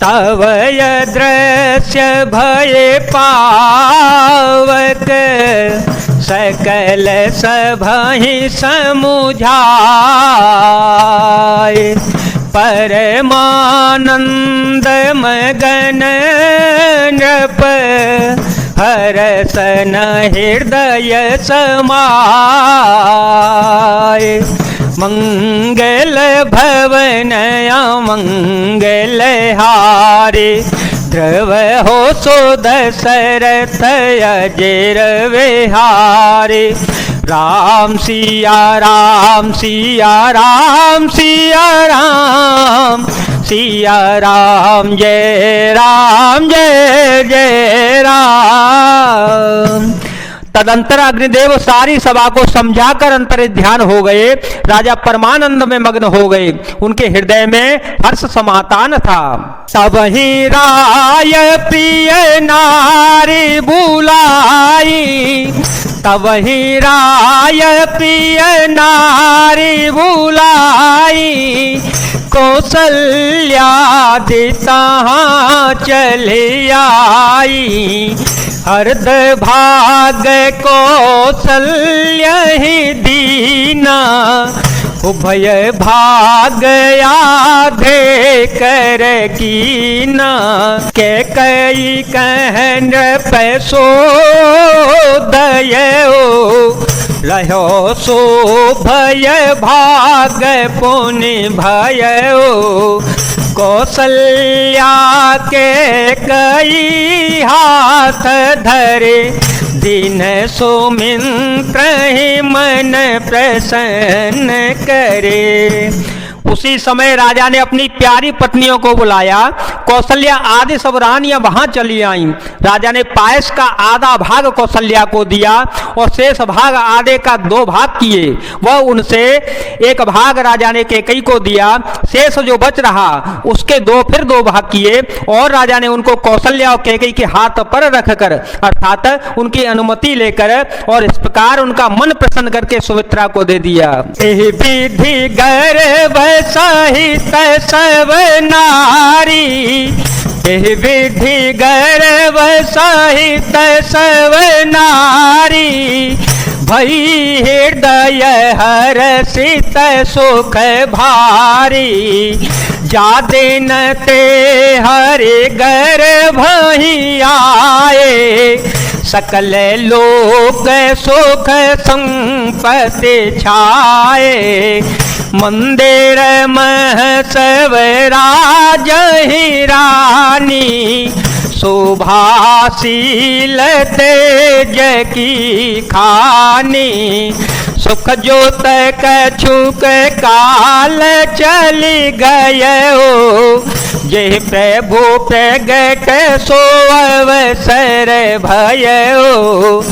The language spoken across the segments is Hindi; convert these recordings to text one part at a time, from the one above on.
तवय दृश्य भय पावक सकल सभहि समुझाय। परमानंद मगन नृप हरसन हृदय समाय। मंगल भवन मंगल हारे ध्रुव हो सो दशरथ अजेर विहारे। राम सिया राम सिया राम सिया राम सिया राम जय जय राम। तदंतर अग्निदेव सारी सभा को समझाकर अंतरित ध्यान हो गए। राजा परमानंद में मग्न हो गए। उनके हृदय में हर्ष समाता न था। तब ही राय प्रिय नारी बुलाई, तब ही राय प्रिय नारी बुलाई। कौशल्या दिता चले आई, हरद भाग कौशल्य ही दीना। उभय भाग आधे कर कीना। के कई कहन पैसो दयो रहो सो भय भाग पुनि भयो। कौशल्या के कई हाथ धरे, दिन सुमिंत्र ही मन प्रसन्न करे। उसी समय राजा ने अपनी प्यारी पत्नियों को बुलाया। कौशल्या आदि सब रानियां वहां चली आईं। राजा ने पायस का आधा भाग कौशल्या को दिया और शेष भाग आधे का 2 भाग किए। वह उनसे एक भाग राजा ने कैकेयी को दिया। शेष जो बच रहा उसके फिर 2 भाग किए और राजा ने उनको कौशल्या और कैकेयी के हाथ पर रखकर अर्थात उनकी अनुमति लेकर और इस प्रकार उनका मन प्रसन्न करके सुमित्रा को दे दिया। एहि विधि गर्भ सहित सब नारी, एहि विधि गर्भ सहित सब नारी। भई हृदय हर्षित सुख भारी, जा दिन ते हरि गर्भ ही आए। सकल लोक सुख संपत्ति छाए, मंदिर मह सब राज ही रानी। शोभाशील तेज की खानी, सुख जोत कछुक काल चली गयो। जय प्रभु प्रगट सो अवसर भयो।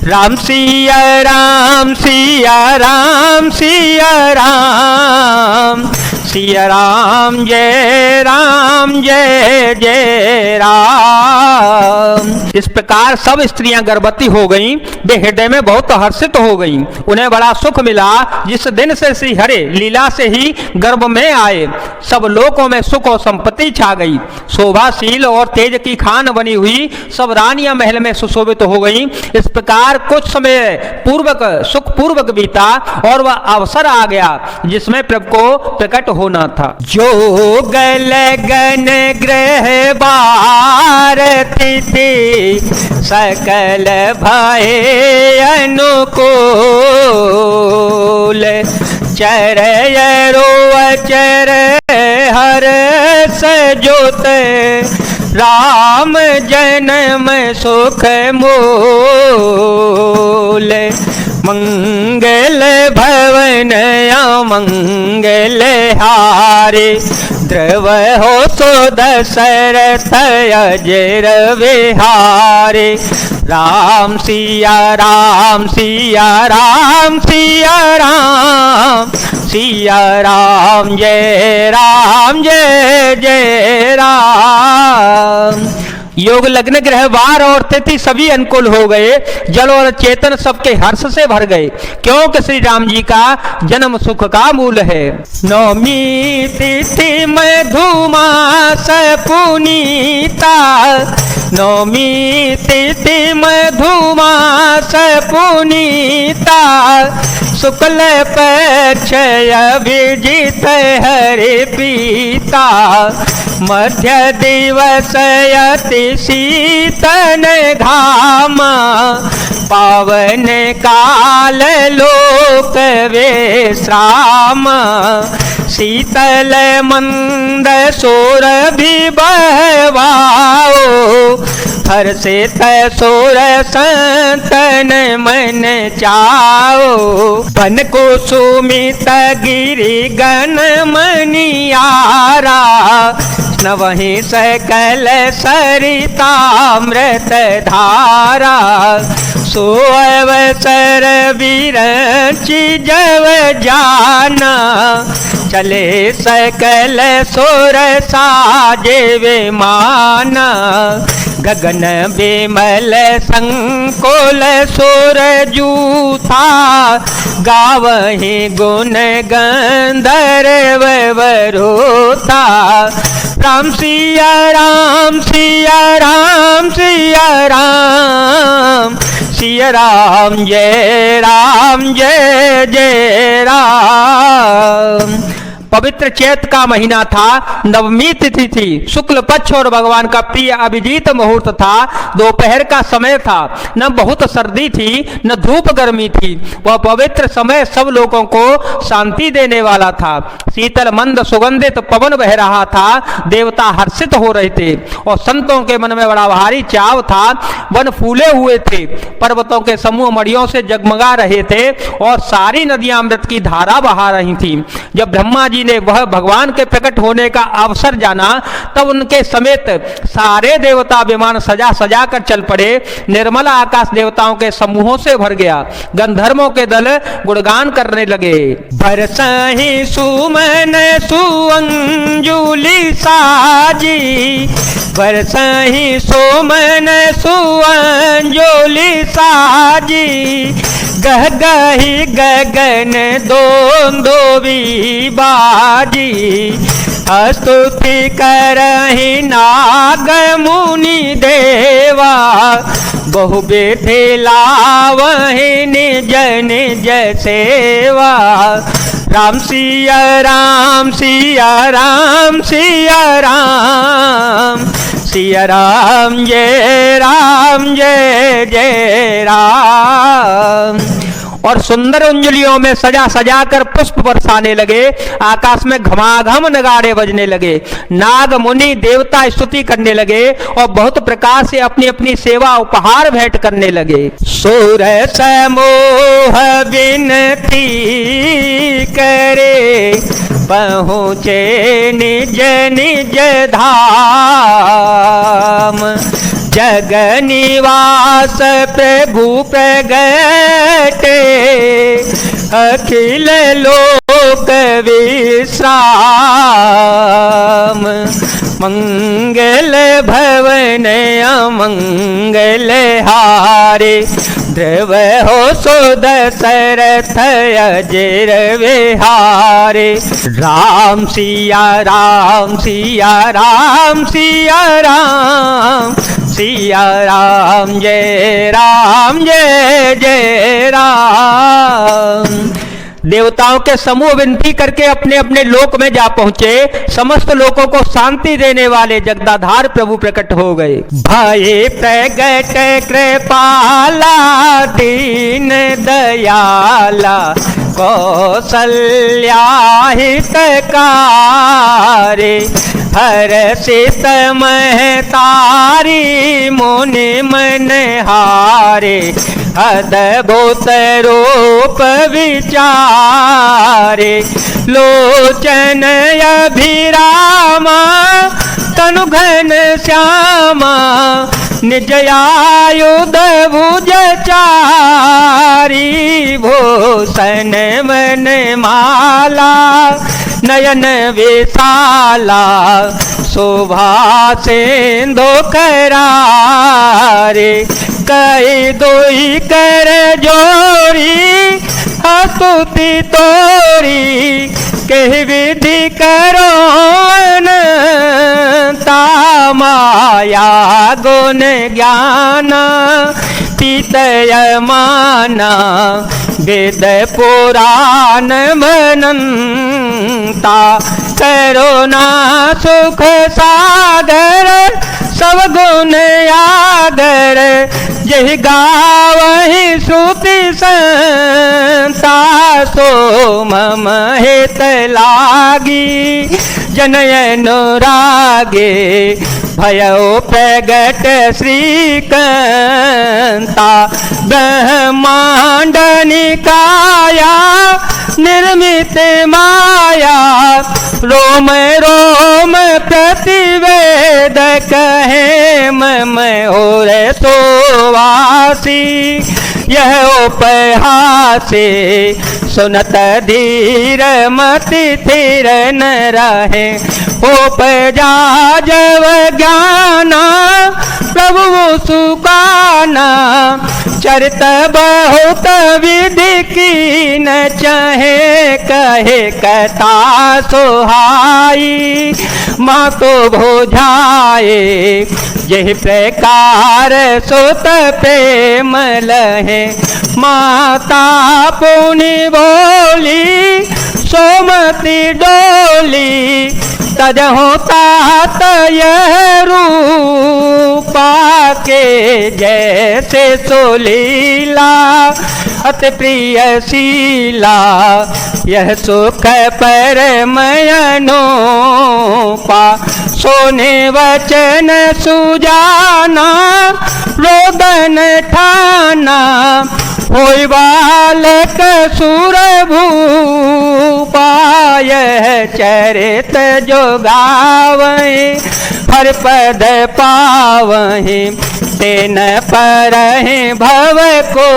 राम सिया राम सिया राम सिया राम सिया राम जय जय राम। इस प्रकार सब स्त्रियां गर्भवती हो गईं। वे हृदय में बहुत हर्षित हो गईं। उन्हें बड़ा सुख मिला। जिस दिन से श्री हरे लीला से ही गर्भ में आए, सब लोकों में सुख और संपत्ति छा गई। शोभाशील और तेज की खान बनी हुई सब रानियां महल में सुशोभित हो गईं। इस प्रकार कुछ समय पूर्वक सुख पूर्वक बीता और वह अवसर आ गया जिसमें प्रभु को प्रकट होना था। जो गल गन ग्रह बार तिथि, सकल भय अनुकूल। चरय रोचर हर सजोत, राम जन्म सुख मूल। मंगल भवन मंगल हारे, ध्रुव हो सो दशरथ अजेर विहारे। राम सिया राम सिया राम सिया राम सिया राम जय जय राम। योग लग्न ग्रह वार और तिथि सभी अनुकूल हो गए। जल और चेतन सबके हर्ष से भर गए, क्योंकि श्री राम जी का जन्म सुख का मूल है। नवमी तिथि मधुमास पुनीता, नवमी तिथि मधुमास पुनीता, शुक्ल पक्ष अभिजित हरि पीता, मध्य दिवस अति शीतन घामा, पावन काल लोक विश्राम, शीतल मंद सोर भी बहवाओ, हर्षित सोर संतन मन चाओ, बन कुसुमित गिरि गण मनियारा, नवहि सकल सरितामृत धारा, सो अवसर विरचि जव जाना, चले सकल सोर साजे विमाना, गगन बिमल संकोल सोर जूथा, गावहि गुण गंधर्व वरोता, राम सिया राम सिया राम सिया राम, सिया राम जय जय राम। पवित्र चैत का महीना था, नवमी तिथि थी, शुक्ल पक्ष और भगवान का प्रिय अभिजीत मुहूर्त था। दोपहर का समय था, न बहुत सर्दी थी न धूप गर्मी थी। वह पवित्र समय सब लोगों को शांति देने वाला था। शीतल मंद सुगंधित पवन बह रहा था, देवता हर्षित हो रहे थे और संतों के मन में बड़ा भारी चाव था। वन फूले हुए थे, पर्वतों के समूह मड़ियों से जगमगा रहे थे और सारी नदियां अमृत की धारा बहा रही थी। जब ब्रह्मा जी ने वह भगवान के प्रकट होने का अवसर जाना, तब उनके समेत सारे देवता विमान सजा सजा कर चल पड़े। निर्मल आकाश देवताओं के समूहों से भर गया। गंधर्वों के दल गुणगान करने लगे। बरसाहि सुमन सुअंजुलि साजी, बरसाहि सुमन सुअंजुलि साजी, गह गही गगन दोंदोवी बाजी, स्तुति करहि नाग मुनि देवा, बहु विधि लावहि निज निज सेवा। राम सिया राम सिया राम सिया राम, सिया राम जय जय राम। और सुंदर अंजलियों में सजा सजा कर पुष्प बरसाने लगे। आकाश में घमाघम नगाड़े बजने लगे। नाग मुनि देवता स्तुति करने लगे और बहुत प्रकार से अपनी अपनी सेवा उपहार भेंट करने लगे। सूर समूह विनती करे, पहुँचे निज निज धाम, जग निवास प्रभु प्रगटे, अखिल लोक विश्राम। मंगल भवन अमंगल हारे, ध्रुव हो सो दशरथ अजर विहारे। राम सिया राम सिया राम सिया राम, सिया राम जय जय राम। देवताओं के समूह विनती करके अपने अपने लोक में जा पहुंचे। समस्त लोगों को शांति देने वाले जगदाधार प्रभु प्रकट हो गए। भय प्रगट कृपाला दीन दयाला, कौसल्या हितकारी, हर्षित महतारी मुनि मनहारे, अद्भुत रूप विचारे। लोचन अभिरामा तनु घन श्यामा, निज आयुध भुज चारी। भूषण मन माला नयन विशाला शोभा सिंधु करारे, कई दोई कर जोरी स्तुति तोरी, कह विधि करो अनंता माया गुण ज्ञान तीतय माना, वेद पुराण मनंता, करुणा सुख सागर सब गुण आगर, यही गावहि श्रुति संता, सो मम हित लागी जनय अनुरागे, भयो प्रगट श्रीकांता, ब्रह्मांड निकाया निर्मित माया, रोम रोम प्रतिवेद कहे मम और सोवासी, यह उपहासे सुनत धीर मति थिर न रहे, उपजा जव ज्ञाना प्रभु सुकाना, चरित बहुत विधि की न चाहे, कहे कथा सुहाई माँ तो भोजाए, यही प्रकार सुत प्रेम लहे, माता पुनि बोली सोमति डोली, तजहु तात यह रूपा के, जैसे सुलीला अति प्रिय शीला, यह सुख परमयनोपा, सोने वचन सुजाना रोदन ठाना, होई बालक सुर भूपा, यह चरित जो गावहि हर पद पावहि, तेन परहि भव को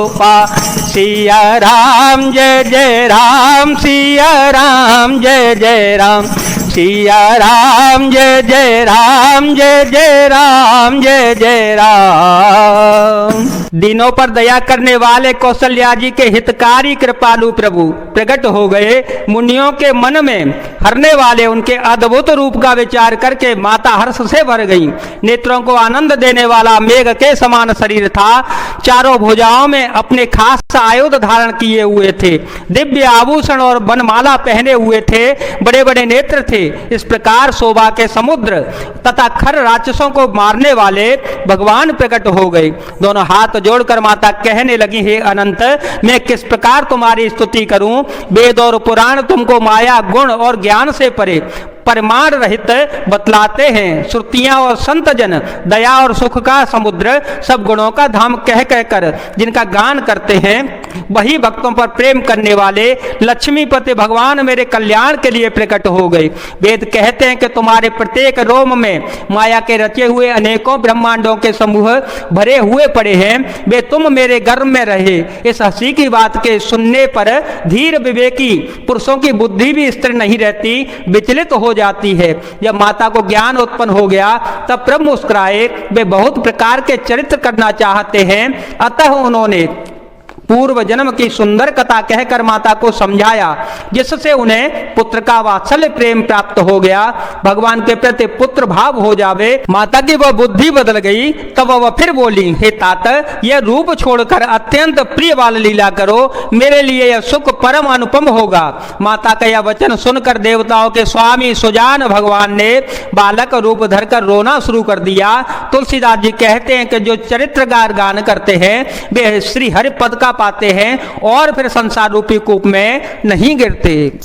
पा, सिया राम जय जय राम, सिया राम जय जय राम, सिया राम जय जय राम, जय जय राम, जय जय राम। दीनों पर दया करने वाले कौशल्या जी के हितकारी कृपालु प्रभु प्रकट हो गए। मुनियों के मन में हरने वाले उनके अद्भुत रूप का विचार करके माता हर्ष से भर गई। नेत्रों को आनंद देने वाला मेघ के समान शरीर था। चारों भुजाओं में अपने खास आयुध धारण किए हुए थे। दिव्य आभूषण और बनमाला पहने हुए थे। बड़े बड़े नेत्र थे। इस प्रकार शोभा के समुद्र तथा खर राक्षसों को मारने वाले भगवान प्रकट हो गए। दोनों हाथ जोड़कर माता कहने लगी, हे अनंत, मैं किस प्रकार तुम्हारी स्तुति करूं। वेद और पुराण तुमको माया गुण और ज्ञान से परे परिमाण रहित बतलाते हैं। श्रुतियां और संत जन दया और सुख का समुद्र, सब गुणों का धाम कह कहकर जिनका गान करते हैं, वही भक्तों पर प्रेम करने वाले लक्ष्मीपति भगवान मेरे कल्याण के लिए प्रकट हो गए। वेद कहते हैं कि तुम्हारे प्रत्येक रोम में माया के रचे हुए अनेकों ब्रह्मांडों के समूह भरे हुए पड़े हैं। वे तुम मेरे गर्भ में रहे। इस हंसी की बात के सुनने पर धीर विवेकी पुरुषों की बुद्धि भी स्थिर नहीं रहती, विचलित हो जाती है। जब माता को ज्ञान उत्पन्न हो गया तब प्रभु मुस्कुराए। वे बहुत प्रकार के चरित्र करना चाहते हैं, अतः उन्होंने पूर्व जन्म की सुंदर कथा कहकर माता को समझाया, जिससे उन्हें पुत्र का वात्सल्य प्रेम प्राप्त हो गया। भगवान के प्रति पुत्र भाव हो जावे। माता की वह बुद्धि बदल गई। तब वह फिर बोली, हे तात, यह रूप छोड़कर अत्यंत प्रिय बाल लीला करो। मेरे लिए यह सुख परम अनुपम होगा। माता का यह वचन सुनकर देवताओं के स्वामी सुजान भगवान ने बालक रूप धरकर रोना शुरू कर दिया। तुलसीदास जी कहते हैं कि जो चरित्रगार गान करते हैं वे श्री हरि पद का पाते हैं और फिर संसार रूपी कूप में नहीं गिरते।